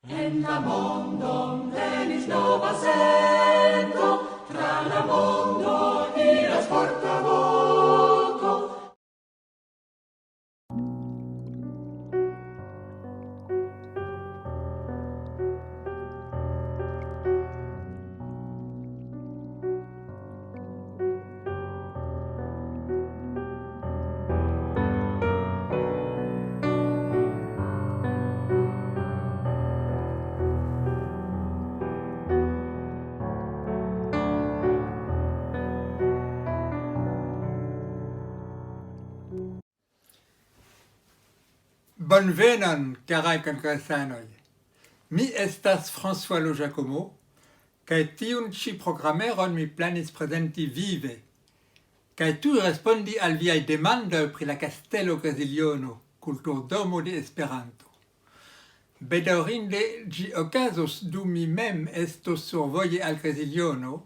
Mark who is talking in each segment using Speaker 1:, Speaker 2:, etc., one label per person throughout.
Speaker 1: En la mondo venis nova sento, tra la mondo iras forta voco.
Speaker 2: Bonvenon, caraj konkersanoj. Mi estas François Lo Giacomo, kaj tiun ĉi programeron mi planis prezenti vive, kaj tuj respondi al viaj demandoj pri la Kastelo Graziliono, kulturdomo de Esperanto. Bedaŭrinde ĝi okazos dum mi mem estos survoje al Graziliono,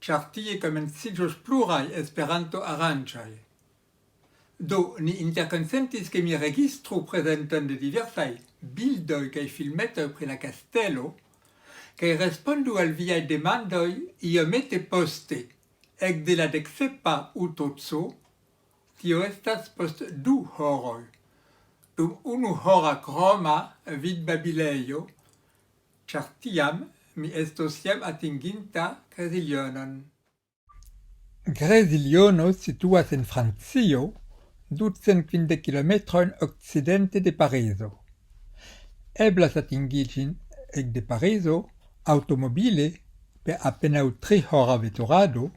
Speaker 2: ĉar tie komenciĝos pluraj Esperanto-aranĝoj. Do, ni interconsentis che mi registru presenton de diversai bildoi cae filmetoi pri la castelo, cae respondu al viai demandoi iomete poste, ec de la decsepa utozo, tio estas post 2 horoi, dum 1 hora croma vid babileio, char tiam mi estos jam atinginta Grazilionon. Graziliono situas en Francio, 250 kilometrojn okcidente de Parizo. Eblas atingi ĝin ekde Parizo aŭtomobile per apenaŭ 3 hora veturado,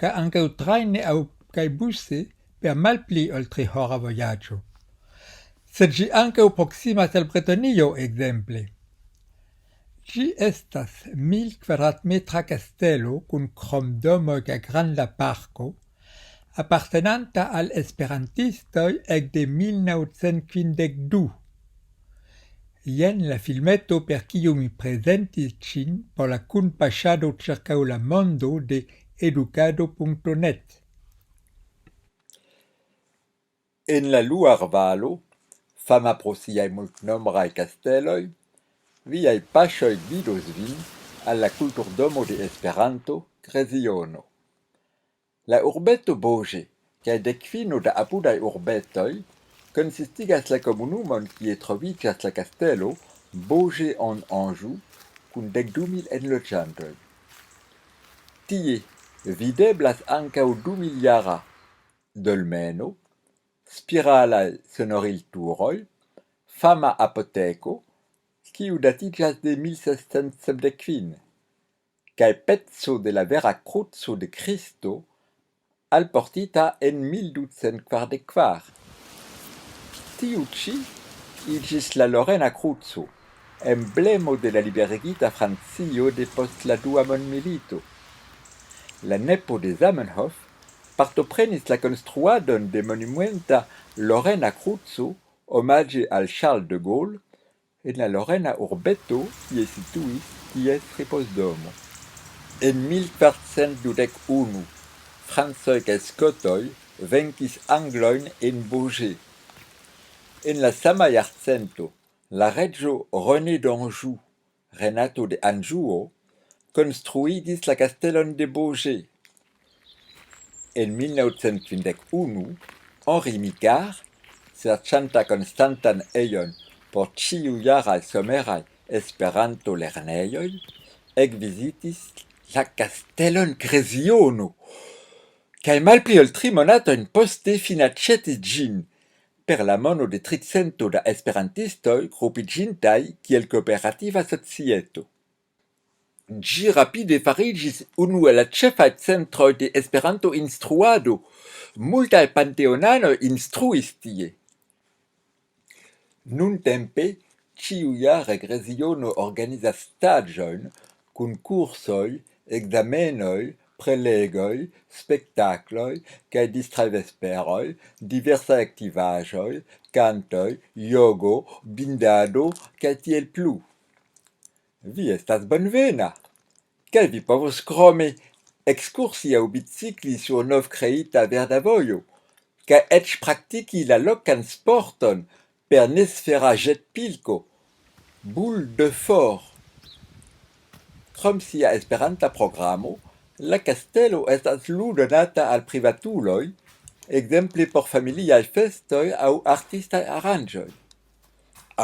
Speaker 2: kaj ankaŭ trajne aŭ kaj buse per malpli ol 3 hora vojaĝo. Sed ĝi ankaŭ proksimas al Bretonio ekzemple. Ĝi estas 1000 kvadratmetra kastelo kun kromdomoj kaj granda parko, appartenanta al esperantistoj ekde 1952. Jen la filmeto per kiu mi prezentis ĝin por la kunpaŝado ĉirkaŭ la mondo de edukado.net.
Speaker 3: En la Luarvalo, fama pro siaj multnombraj kasteloj, viaj paŝoj gvidos vin al la kulturdomo de Esperanto, Graziono. La urbeto Boge, kaj dekvino da apudaj urbetoj, konsistigas la komunumon kie troviĝas la kastelo Boge en Anjou, kun 12.000 enloĝantoj. Tie videblas ankaŭ 2-miljara dolmeno, spiralaj sonorilturoj, fama apoteko, kiu datiĝas de 1675, kaj peco de la vera kruco de Kristo, alportita en 1244. Tiu ĉi iĝis la Lorena kruco, emblemo de la liberigita Francio depost la Dua mondmilito. La nepo de Zamenhof partoprenis la konstruadon de monumenta Lorena kruco omaĝe al Charles de Gaulle en la Lorena urbeto kie situis ties ripozdomo. En 1421 francoj kaj skotoj venkis anglojn en Boge. En la sama jarcento, la reĝo René d'Anjou, renato de Anĵuo, konstruigis la kastelon de Boge. En 1951, Henri Micard, serĉanta konstantan ejon por ĉiujaraj someraj Esperanto-lernejoj, ekvizitis la kastelon Graziono, kaj malpli ol 3 monatojn poste finaĉetis ĝin per la mono de 300 da esperantistoj grupiĝintaj kiel kooperativa societo. Ĝi rapide fariĝis unu el la ĉefaj centroj de Esperanto-instruado. Multaj panteonanoj instruis tie. Nuntempe ĉiujare Graziono organizas staĝojn kun kursoj, ekzamenoj, prelegoj, spektakloj kaj distrajvesperoj, diversaj aktivaĵoj, kantoj, jogo, bindado kaj tiel plu. Vi estas bonvena, kaj vi povos krome ekskursi aŭ bicikli sur novkreita verda vojo, kaj eĉ praktiki la lokan sporton per nesfera ĵetpilko. Boule de fort. Krom sia Esperanta programo, la kastelo estas ludonata al privatuloj, ekzemple por familiaj festoj aŭ artistaj aranĝoj.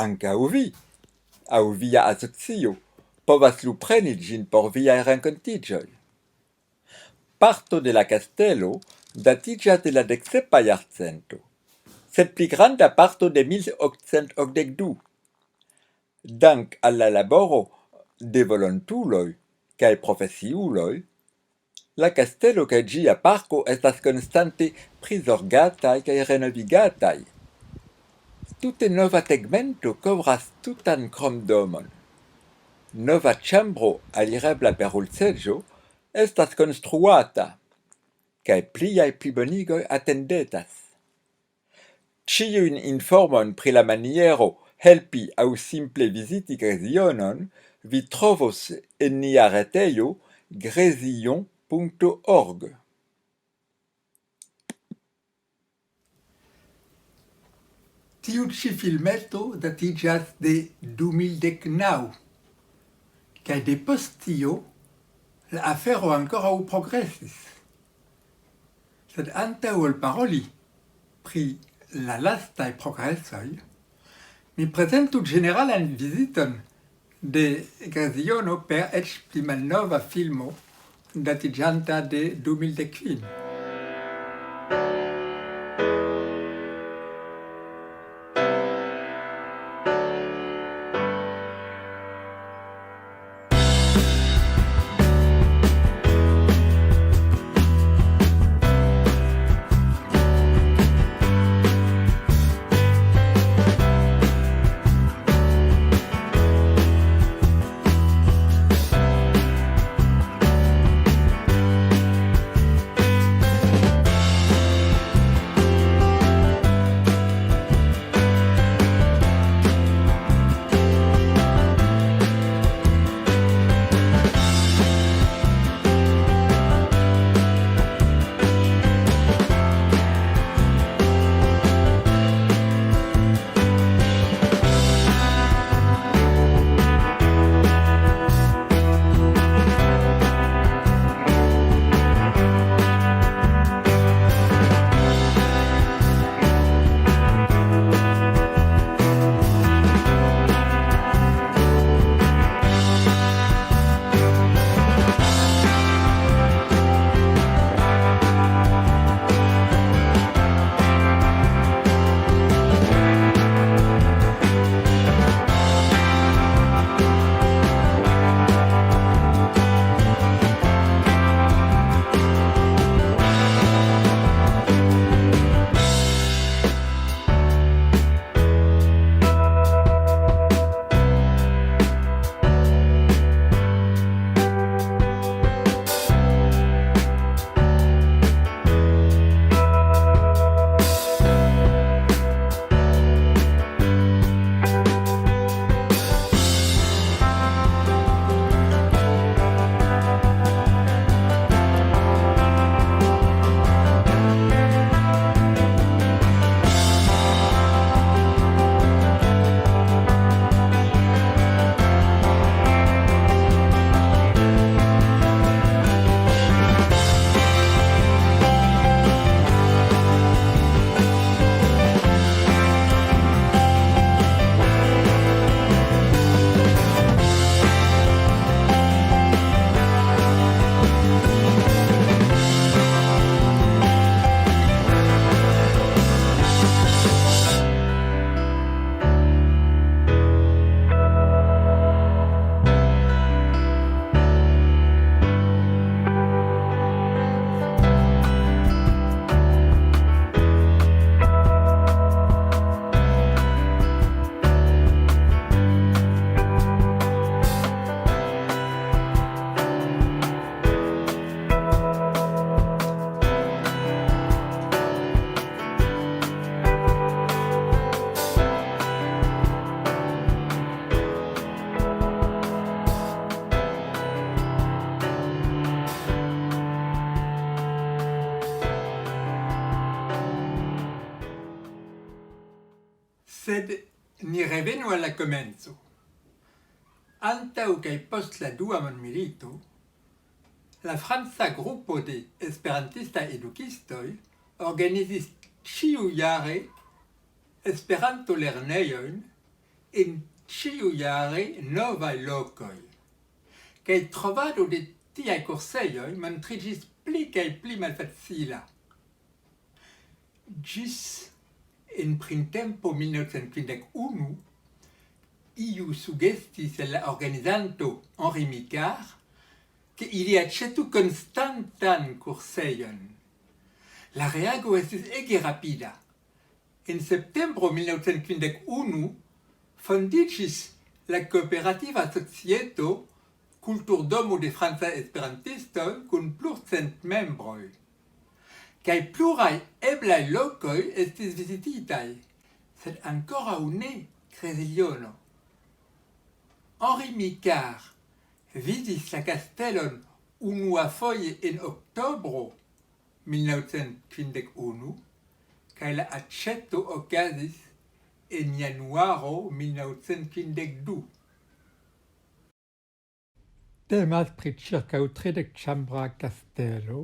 Speaker 3: Ankaŭ vi, aŭ via asocio, povas lupreni ĝin por viaj renkontiĝoj. Parto de la kastelo datiĝas de la 17. jarcento, sed pli granda parto de 1882. Dank al la laboro de volontuloj kaj profesiuloj, la kastelo kaj ĝia parko estas konstante prizorgataj kaj renovigataj. Tute nova tegmento kovras tutan kromdomon. Nova ĉambro alirebla per ulceĝo estas konstruata, kaj pliaj plibonigoj atendetas. Ĉiujn informojn pri la maniero helpi aŭ simple viziti Grezionon vi trovos en nia retejo grezion.org.
Speaker 2: Tiu ĉi filmeto datiĝas de 2019, kaj depost tio la afero ankoraŭ progresis. Sed antaŭ ol paroli pri la lastaj progresoj, mi prezentu ĝeneralan viziton de Greziono per eĉ pli malnova filmo datiĝanta de 2015. Sed ni revenu al la komenco. Antau kaj post la dua mondmilito, la franca grupo de esperantistaj edukistoj organizis ĉiujare Esperanto-lernejojn en ĉiujare novaj lokoj. Kaj trovado de tiaj kursejoj montriĝis pli kaj pli malfacila. Ĝis en printempo 1951 iu sugestis al la organizanto Henri Micard ke ili aĉetu konstantan kursejon. La reago estis ege rapida. En septembro 1951 fondiĝis la kooperativa societo Kulturdomo de francaj esperantistoj kun plurcent membroj. Kaj pluraj eblaj lokoj estis vizititaj, sed ankoraŭ ne Greziliono. Henri Micard vidis la kastelon unuafoje en oktobro 1951 kaj la aĉeto okazis en januaro 1952. Temas pri ĉirkaŭ 30-ĉambra kastelo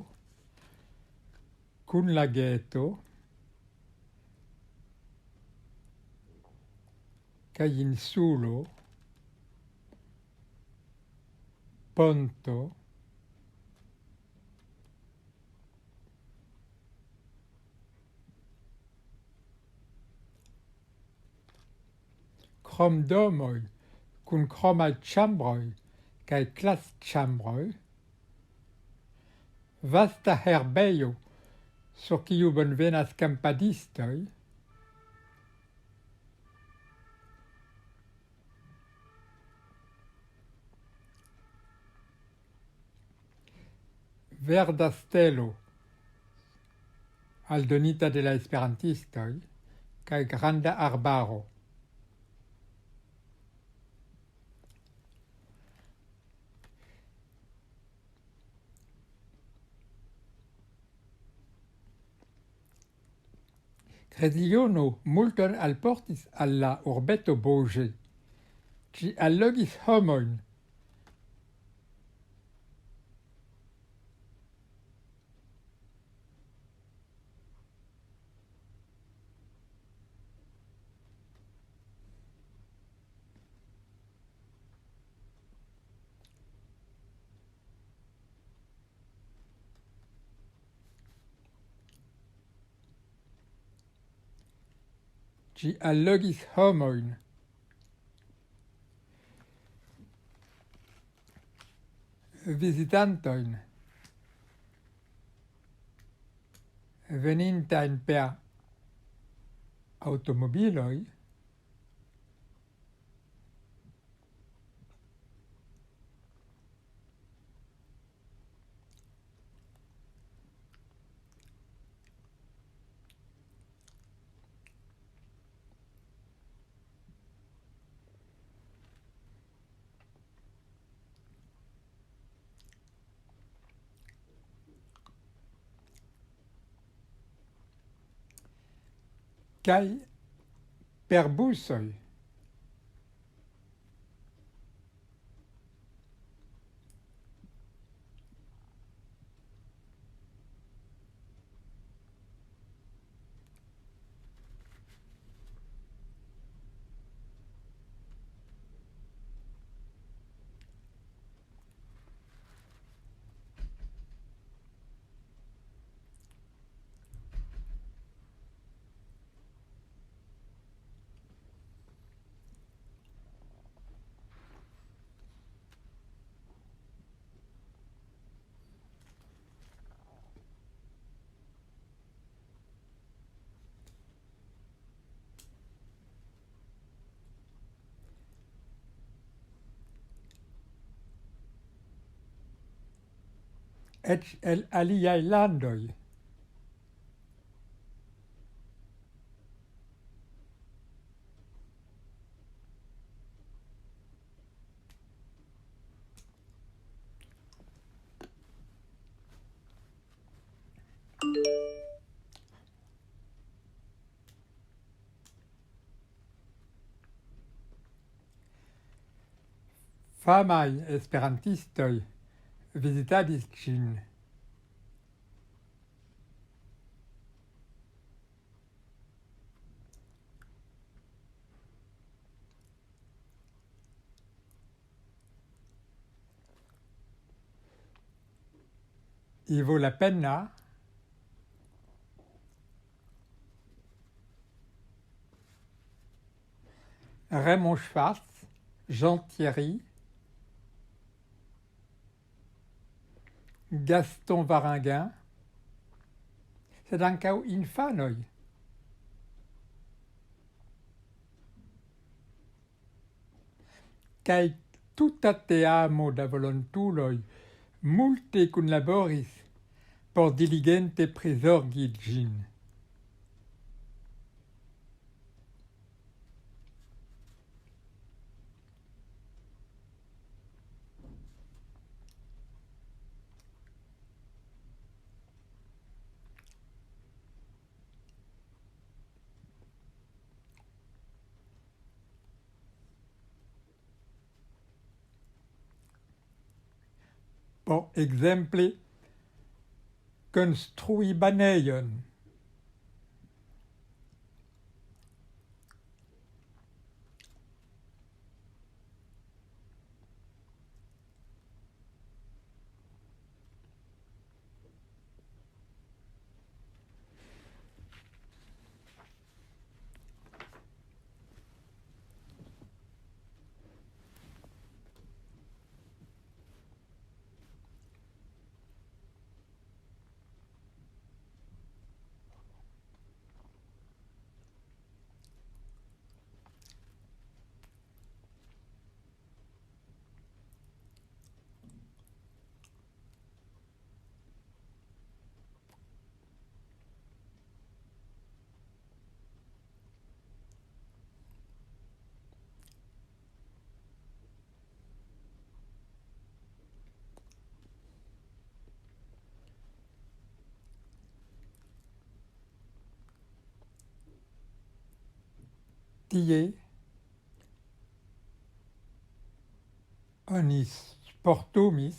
Speaker 2: kun lageto kaj insulo, ponto, krom domoj kun kromaj ĉambroj kaj klasĉambroj, vasta herbejo sur kiu bonvenas kampadistoj, verda stelo aldonita de la esperantistoj kaj granda arbaro. Greziliono multon alportis al la urbeto Beaugé. Ĝi allogis homojn vizitantojn venintajn per aŭtomobiloj kaj per busoj. Eĉ el aliaj landoj. famaj esperantistoj vizitadis ĝin. Il vaut la pena Raymond Schwartz, Jean Thierry, Gaston Varinguin, sed ankaŭ infanoj. Kaj tuta teamo da volontuloj multe kunlaboris por diligente prizorgi ĝin. Por ekzemple, konstrui banejon. Tie oni sportumis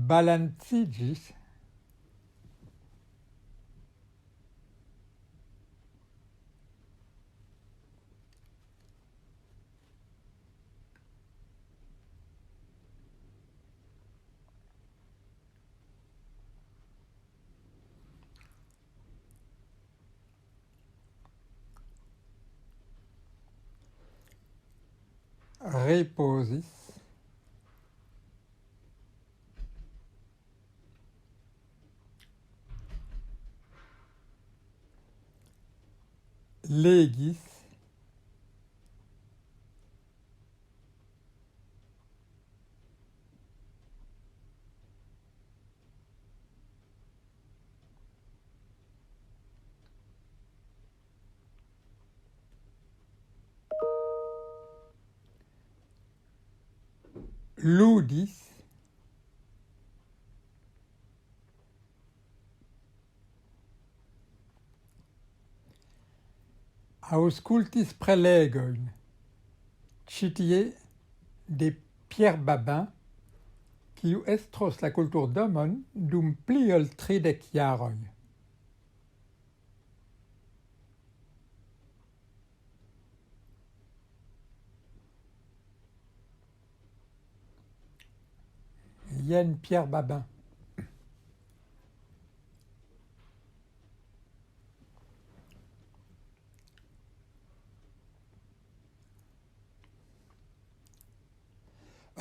Speaker 2: balanciĝis riposis legis ludis aŭskultis prelegojn, ĉi tie de Pierre Babin, kiu estros la kulturdomon dum pli ol 30 jaroj. Jen Pierre Babin.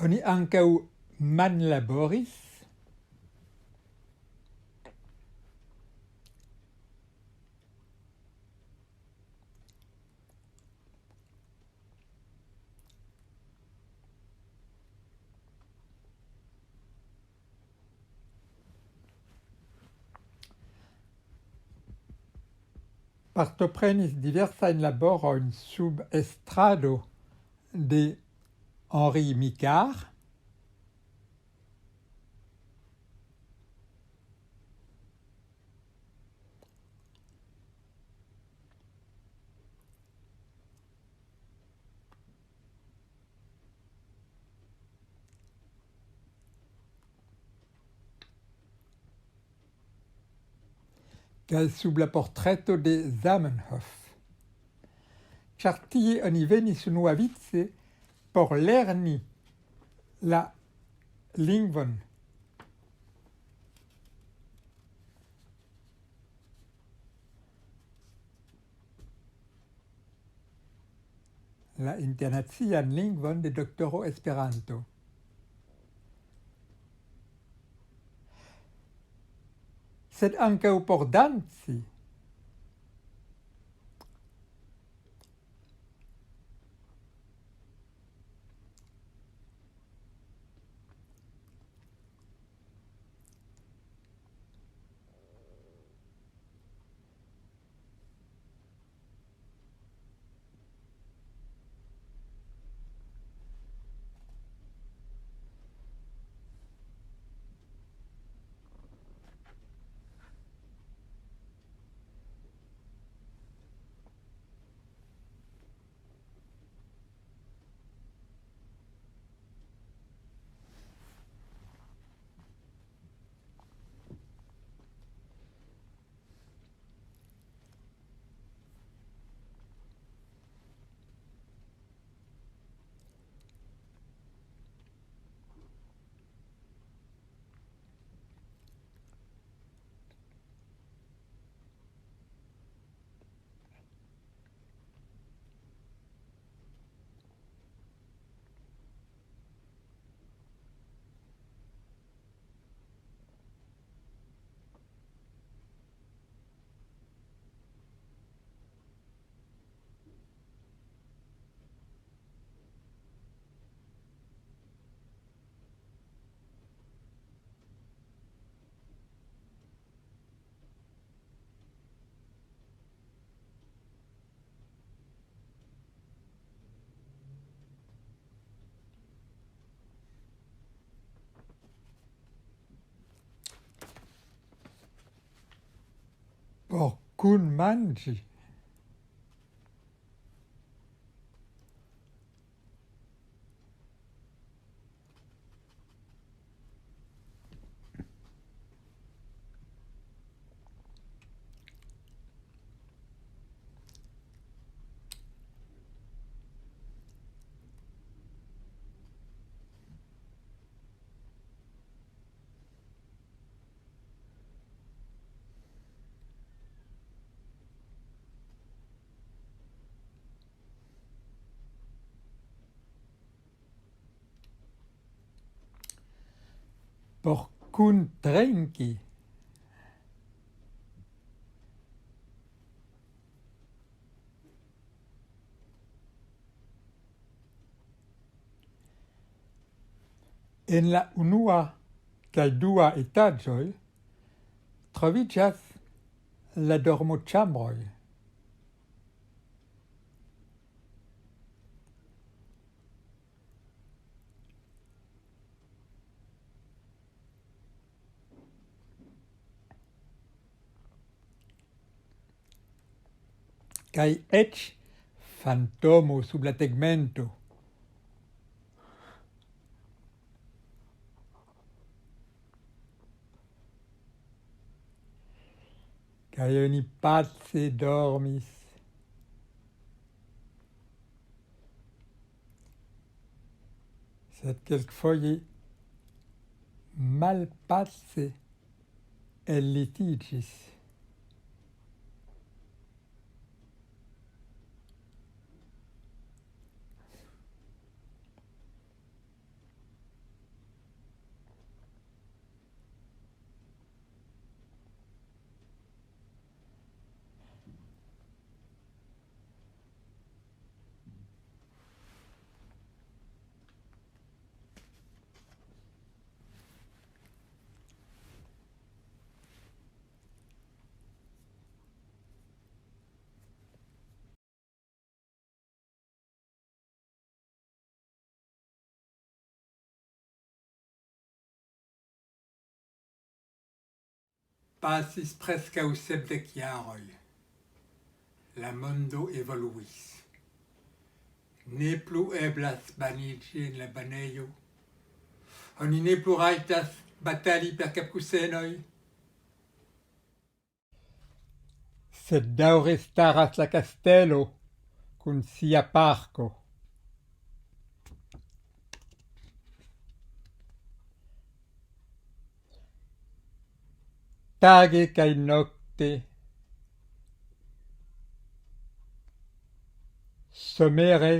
Speaker 2: Oni ankaŭ manlaboris Partoprenis diversajn laborojn sub estrado de Henri Micard, kaj sub la portreto de Zamenhof. Ĉar tie oni venis unuavice por lerni la lingvon. La internacian lingvon de doktoro Esperanto. Sed ankaŭ por danci. Por kunmanĝi. Por kuntrinki. En la unua kaj dua etaĝoj troviĝas la dormoĉambroj. Kaj eĉ fantomo sub la tegmento. Kaj oni pace dormis. Sed kelkfoje malpace ellitiĝis. Pasis prescau 70 jaroj. La mondo evoluis. Ne plu eblas baniĝi en la banejo. Oni ne plu rajtas batali per kapkusenoj. Sed daŭre staras la kastelo kun sia parko. Tage kaj nokte, somere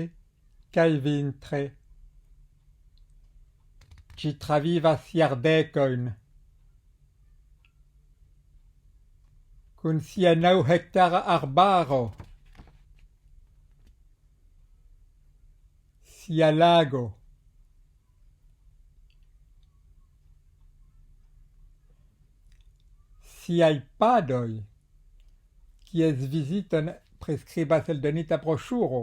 Speaker 2: kaj vintre, ĝi travivas jardekojn. Kun sia 9-hektara arbaro, sia lago, siaj padoj, kies viziton preskribas eldonita broŝuro,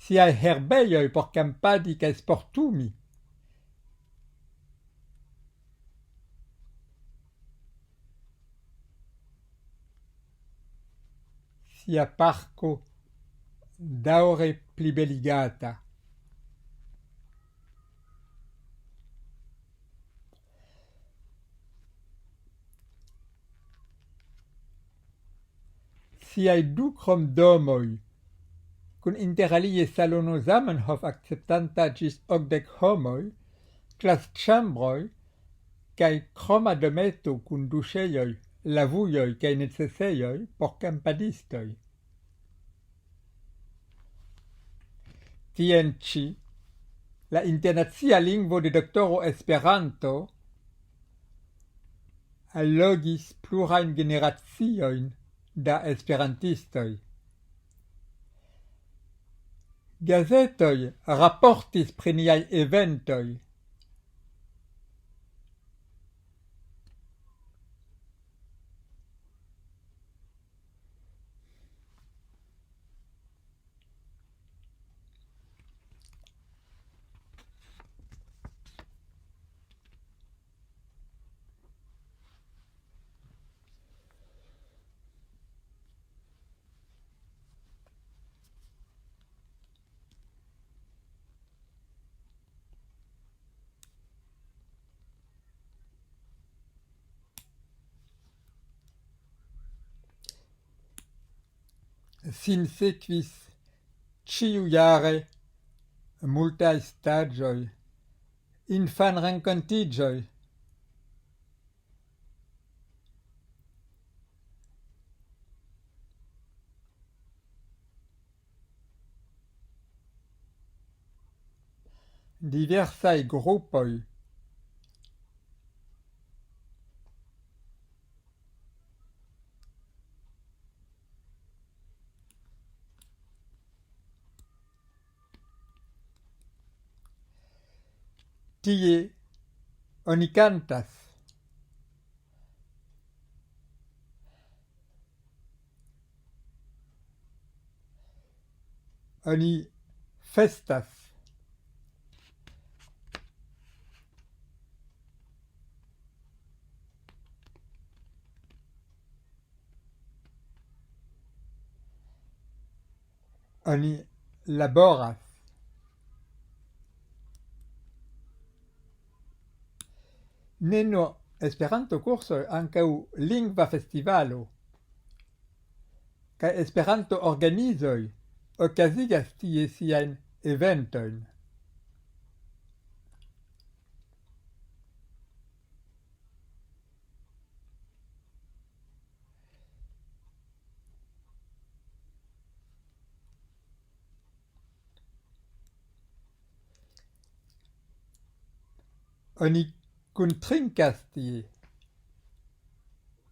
Speaker 2: siaj herbejoj por kampadi kaj sportumi, sia parko daŭre plibeligata. Siaj du kromdomoj, kun interalie salono Zamenhof akceptanta ĝis 80 homoj, klasĉambroj kaj kroma dometo kun duŝejoj, lavujoj kaj necesejoj por kampadistoj. Tien ĉi la internacia lingvo de doktoro Esperanto allogis plurajn generaciojn da esperantistoj. Gazetoj raportis pri niaj eventoj. Sinsekvis ĉiujare multaj staĝoj, infanrenkontiĝoj, diversaj grupoj, tie oni kantas, oni festas, oni laboras. Ne nur Esperanto-kursoj, ankaŭ lingva festivalo kaj Esperanto-organizoj okazigas tie siajn eventojn. Oni kuntrinkas tie,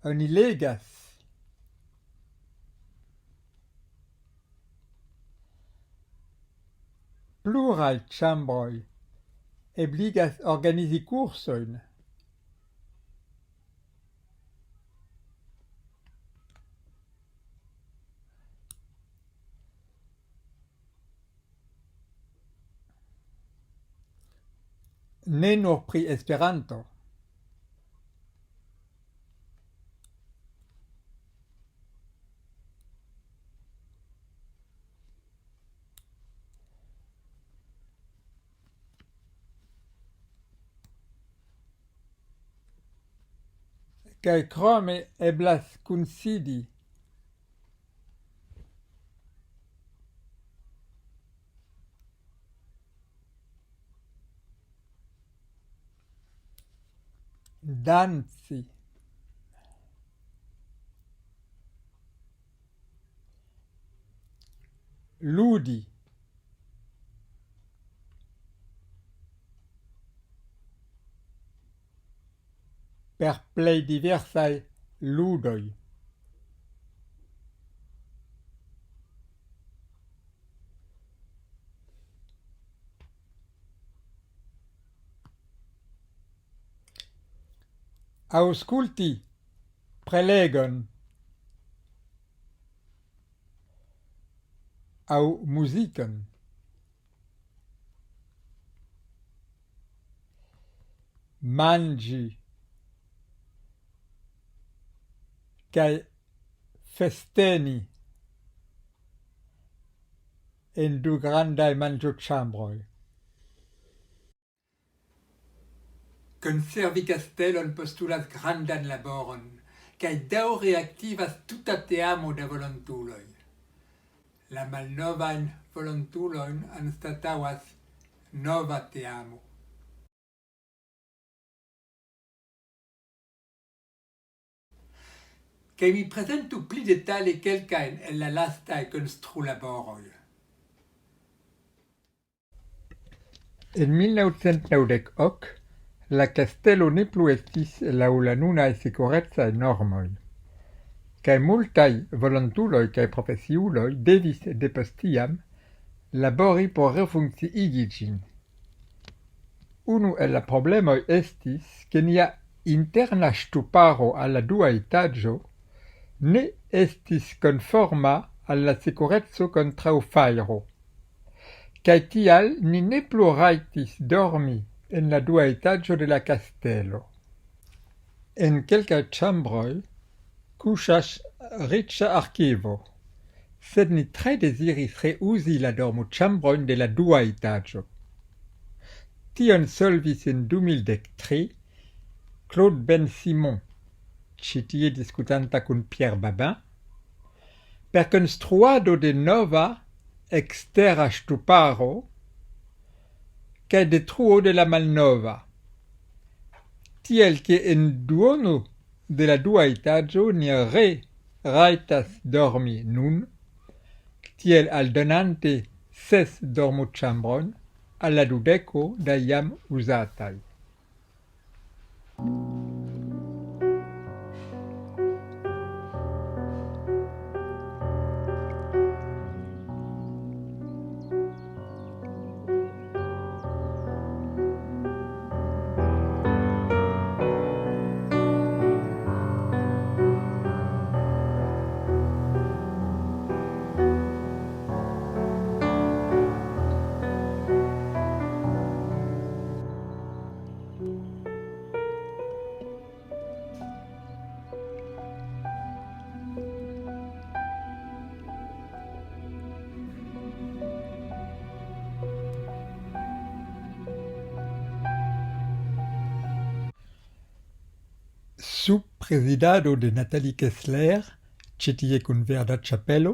Speaker 2: oni legas, pluraj ĉambroj ebligas organizi kursojn. Ne nur pri Esperanto. kaj krome eblas kunsidi. Danci. Ludi. Per plej diversaj ludoj. Aŭskulti prelegon aŭ muzikon. Manĝi kaj festeni en du grandaj manĝoĉambroj. Konservi kastelon postulas grandan laboron, kaj daŭre aktivas tuta teamo da volontuloj. La malnovajn volontulojn anstataŭas nova teamo. Kaj mi prezentu pli detale kelkajn el la lastaj konstrulaboroj. En 1998 la kastelo ne plu estis laŭ la nunaj sekurecaj normoj, kaj multaj volontuloj kaj profesiuloj devis depost tiam labori por refunkciigi ĝin. Unu el la problemoj estis, ke nia interna ŝtuparo al la dua etaĝo ne estis konforma al la sekureco kontraŭ fajro, kaj tial ni ne plu rajtis dormi en la dua etaĝo de la kastelo. En kelkaj ĉambroj kuŝas riĉa arkivo, sed ni tre deziris reuzi la dormoĉambrojn de la dua etaĝo. Tion solvis en 2013 Claude Ben-Simon, ĉi tie diskutanta kun Pierre Babin, per konstruado de nova ekstera ŝtuparo kaj detruo de la malnova, tiel ke en duono de la dua etaĝo ni rajtas dormi nun, tiel aldonante 6 dormoĉambrojn al la 20 da jam uzataj. Sub presidado de Nathalie Kessler, ĉi tie kun verda ĉapelo,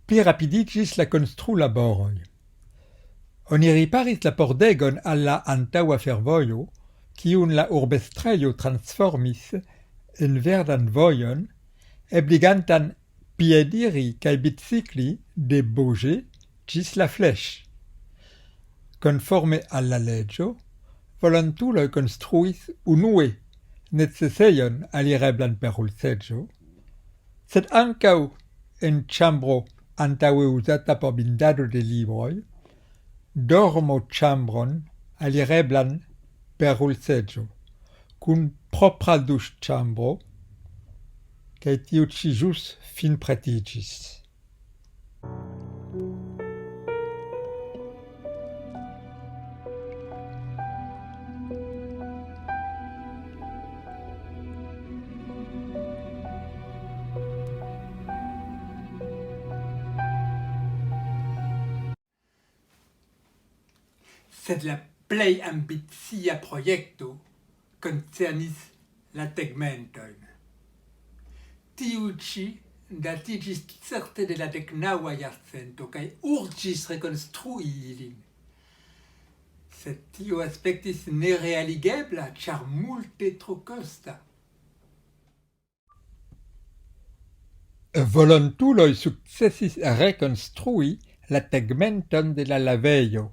Speaker 2: pli rapidiĝis la konstrulaboroj. Oni riparis la pordegon al la antaŭa fervojo, kiun la urbestrejo transformis en verdan vojon, ebligantan piediri kaj bicikli de Beaugé ĝis la Flèche. Konforme al la leĝo, volontuloj konstruis unue necesejon alireblan per rulseĝo, sed ankaŭ en ĉambro antaŭe uzata por bindado de libroj, dormoĉambron alireblan per rulseĝo, kun propra duŝĉambro, kaj tiu ĉi ĵus finpretiĝis. Sed la plej ambicia projekto koncernis la tegmentojn. Tiu ĉi datiĝis certe de la 19. jarcento kaj urĝis rekonstrui ilin. Sed tio aspektis nerealigebla, ĉar multe tro kosta. Volontuloj sukcesis rekonstrui la tegmenton de la lavejo.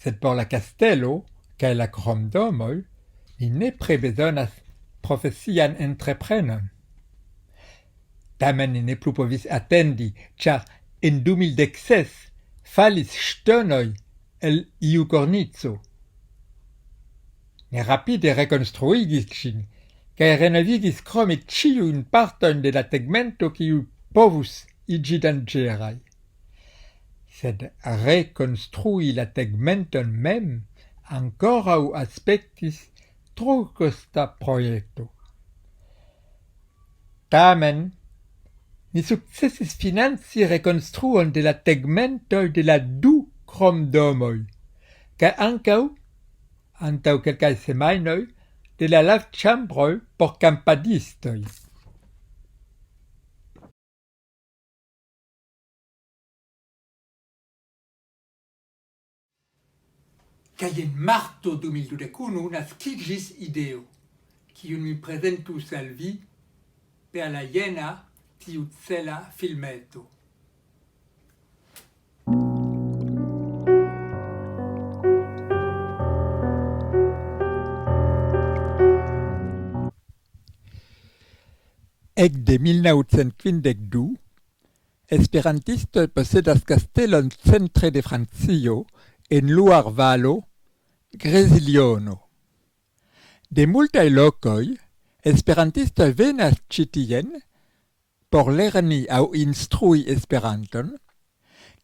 Speaker 2: Sed por la kastelo kaj la kromdomoj ni nepre bezonas profesian entreprenon. Tamen ni ne plu povis atendi, ĉar en 2016 falis ŝtonoj el iu kornico. Ni rapide rekonstruigis ĝin kaj renovigis krome ĉiujn partojn de la tegmento kiuj povus iĝi danĝeraj. Sed rekonstrui la tegmenton mem ankoraŭ aspektis tro kosta projekto. Tamen, ni sukcesis financi rekonstruon de la tegmentoj de la 2 kromdomoj, kaj ankaŭ, antaŭ kelkaj semajnoj, de la lavĉambroj por kampadistoj. Kaj en marto 2021 naskiĝis ideo, kiun mi prezentus al vi per la jena tiucela filmeto. Ekde 1952, esperantistoj posedas kastelon centre de Francio en Loire-Valo, Greziliono. De multaj lokoj, esperantistoj venas ĉi tien por lerni aŭ instrui Esperanton,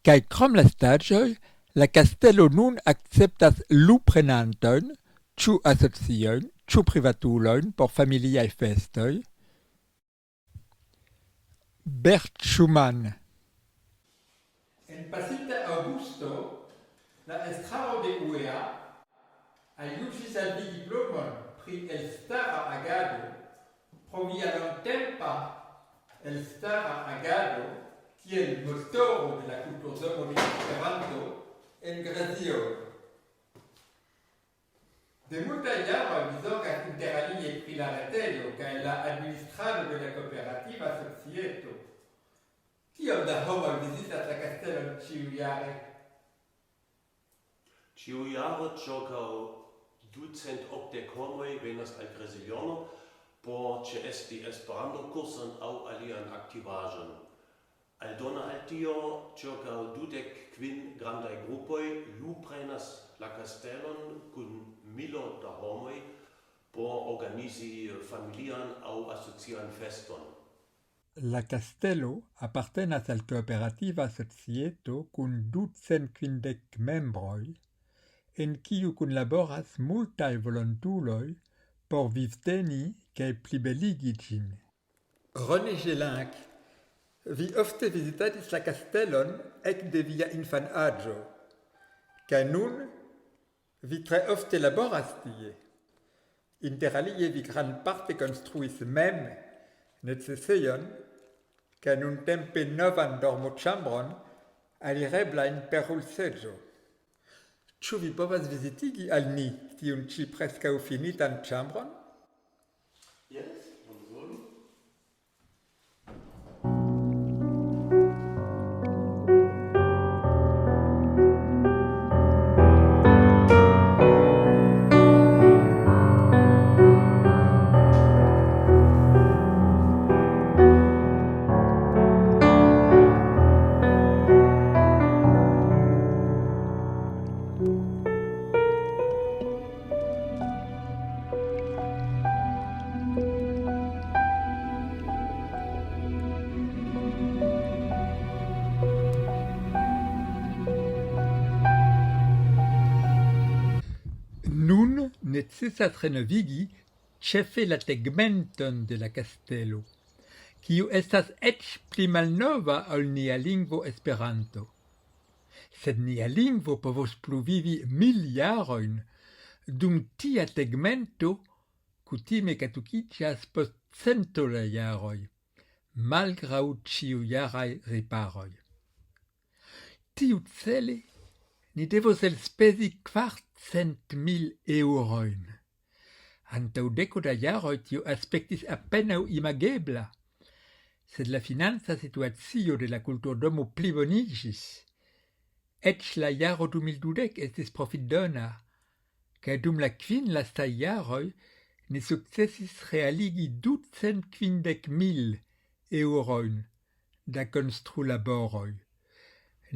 Speaker 2: kaj krom la staĝoj, la kastelo nun akceptas luprenantojn, ĉu asociojn, ĉu privatulojn por familiaj festoj. Bert Schumann. En pasita aŭgusto, la estraro de UEA aljuĝis al vi diplomon pri elstara agado pro via longtempa elstara agado kiel motoro de la kulturdomo de Esperanto en Greziono. De multaj jaroj vi zorgas interalie pri la retejo kaj la administrado de la kooperativa societo. Kiom da homoj vizitas la kastelon ĉiujare?
Speaker 4: Ĉiujare ĉirkaŭ 280 homoj venas al Greziliono por ĉeesti Esperanto-kurson aŭ alian aktivaĵon. Aldone al tio, ĉirkaŭ 25 grandaj grupoj luprenas la kastelon kun milo da homoj por organizi familian aŭ asocian feston.
Speaker 2: La kastelo apartenas al kooperativa societo kun 250 membroj, en kiu kunlaboras multaj volontuloj por vivteni kaj plibeligi ĝin. René Gelinck, vi ofte vizitadis la kastelon ekde via infanaĝo, kaj nun vi tre ofte laboras tie. Interalie vi grandparte konstruis mem necesejon kaj nuntempe novan dormoĉambron alireblajn per rulseĝo. Ĉu vi povas vizitigi al ni tiun ĉi preskaŭ finitan ĉambron?
Speaker 4: Yes, bonvolu.
Speaker 2: Nun necesas renovigi ĉefe la tegmenton de la kastelo, kiu estas eĉ pli malnova ol nia lingvo Esperanto. Sed nia lingvo povos pluvivi 1000 jarojn dum tia tegmento kutime katukiĝas post cento da jaroj, malgraŭ ĉiujaraj riparoj. Tiucele ni devos elspezi 400.000 eŭrojn. Antaŭ deko da jaroj tio aspektis apenaŭ imagebla, sed la financa situacio de la kulturdomo pliboniĝis. Eĉ la jaro 2012 estis profitdona, kaj dum la kvin lastaj jaroj ni sukcesis realigi 250.000 eŭrojn da konstrulaboroj,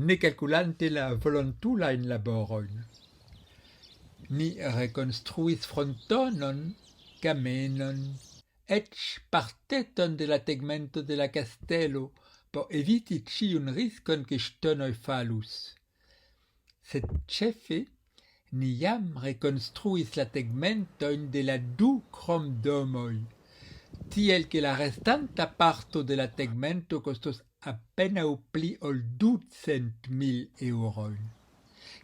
Speaker 2: ne kalkulante la volontulajn laborojn. Ni rekonstruis frontonon, kamenon, eĉ parteton de la tegmento de la kastelo por eviti ĉiun riskon ke ŝtonoj falus. Sed ĉefe ni jam rekonstruis la tegmentojn de la 2 kromdomoj, tiel ke la restanta parto de la tegmento kostos apenaŭ pli ol 200.000 eŭrojn.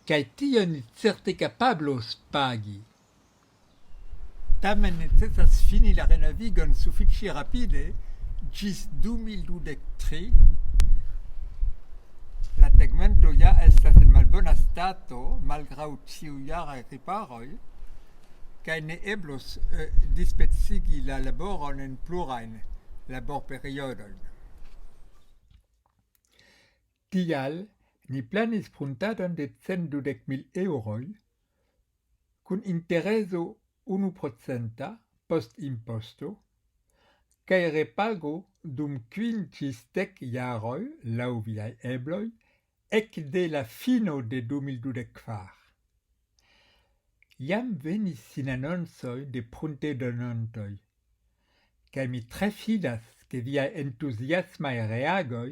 Speaker 2: Kaj tion ni certe kapablos pagi. Tamen necesas fini la renovigon sufiĉe rapide ĝis 2023. La tegmento ja estas en malbona stato, malgraŭ ĉiujaraj riparoj, kaj ne eblos dispecigi la laboron en plurajn laborperiodojn. Tial ni planis pruntadon de 120.000 eŭroj, kun intereso 1% post imposto, kaj repago dum 5 ĝis 10 jaroj, laŭ viaj ebloj, ekde la fino de 2024. Jam venis sinanoncoj de pruntedonantoj, kaj mi tre fidas ke viaj entuziasmaj reagoj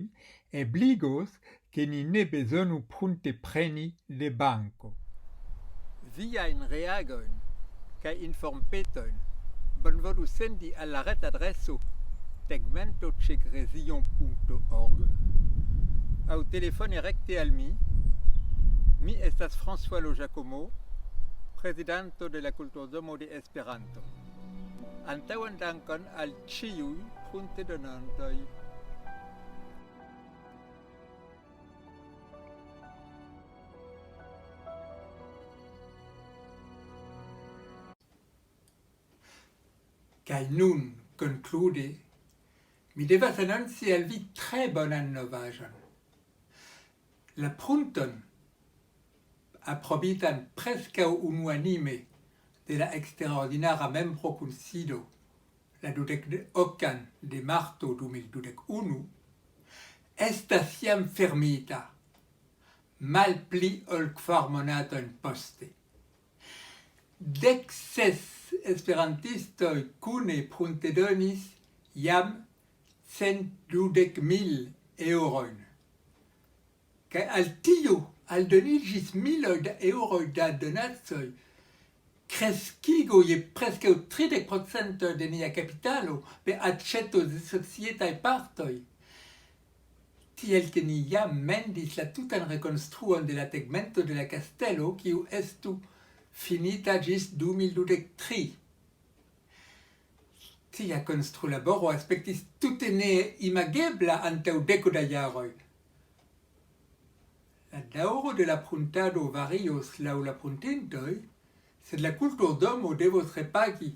Speaker 2: ebligos ke ni ne bezonu pruntepreni de banko. Viajn reagojn kaj informpetojn bonvolu sendi al la retadreso tegmento@gresion.org aŭ telefoni rekte al mi. Mi estas François Lo-Giacomo, prezidanto de la Kulturdomo de Esperanto. Antaŭan dankon al ĉiuj pruntedonantoj. Kaj nun, konklude, mi devas anonci al vi tre bonan novaĵon. La prunton, aprobitan preskaŭ unuanime de la eksterordinara membrokunsido, la 22 de marto 2021, estas jam fermita, malpli ol 4 monatojn poste. 16 esperantistoj kune pruntedonis jam 120.000 eŭrojn. Kaj al tio aldoniĝis miloj da eŭroj da donacoj, kreskigo je preskaŭ 30% de nia kapitalo per aĉeto de societaj partoj. Tiel ke ni jam mendis la tutan rekonstruon de la tegmento de la kastelo, kiu estu finita ĝis 2023. Tia konstrulaboro aspektis tute ne imagebla antaŭ deko da jaroj. La daŭro de la pruntado varios laŭ la pruntintoj, sed la kulturdomo devos repagi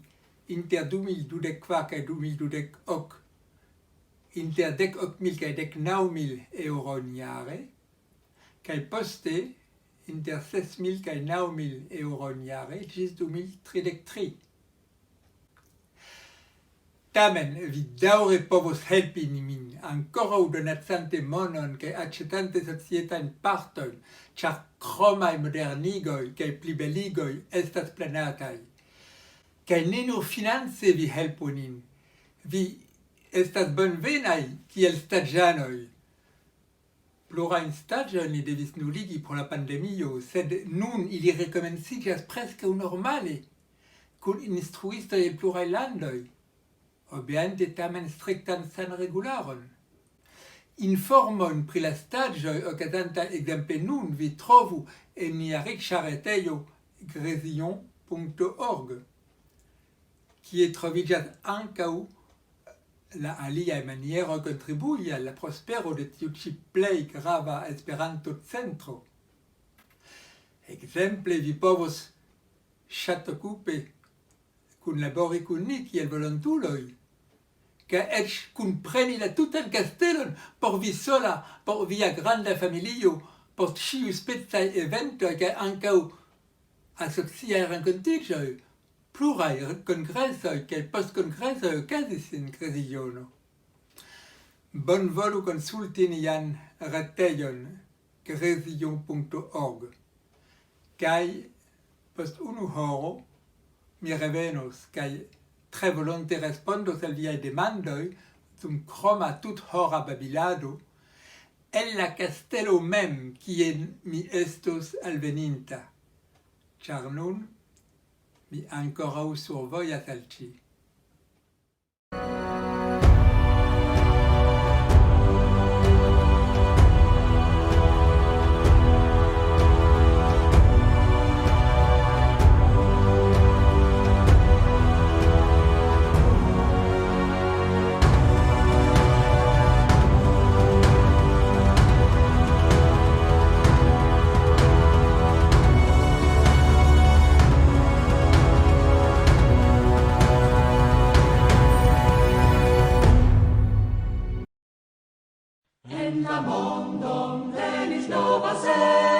Speaker 2: inter 2024 kaj 2028 inter 18.000 kaj 19.000 eŭrojn jare, kaj poste inter 6.000 kaj 9.000 eŭrojn jare ĝis 2033. Tamen vi daŭre povos helpi min ankoraŭ donacante monon kaj aĉetante societajn partojn, ĉar kromaj modernigoj kaj plibeligoj estas planataj. Kaj ne nur finance vi helpu nin, vi estas bonvenaj kiel staĝanoj. Plurajn staĝojn ni devis nuligi pro la pandemio, sed nun ili rekomenciĝas preskaŭ normale, kun instruistoj el pluraj landoj, obeante tamen striktan sanregularon. Informojn pri la staĝoj okazanta ekzemple nun vi trovu en nia riĉa retejo gresion.org, qui trovigas ankaŭ la aliaj manieroj kontribui al la prospero de tiu ĉi plej grava Esperanto-centro. Ekzemple, vi povos ŝatokupe kunlabori kun ni kiel volontuloj, kaj eĉ kunpreni la tutan kastelon por vi sola, por via granda familio, por ĉiuspecaj eventoj kaj ankaŭ asociaj renkontiĝoj, pluraj kongresoj kaj postkongresoj okazis en Greziono. Bonvolu konsulti nian retejon grezion.org. Kaj post 1 horo mi revenos kaj tre volonte respondos al viaj demandoj dum kroma tuthora babilado el la kastelo mem kien mi estos alveninta, ĉar nun mi ankoraŭ survojas al ĉi.
Speaker 1: En la mondon venis nova sento.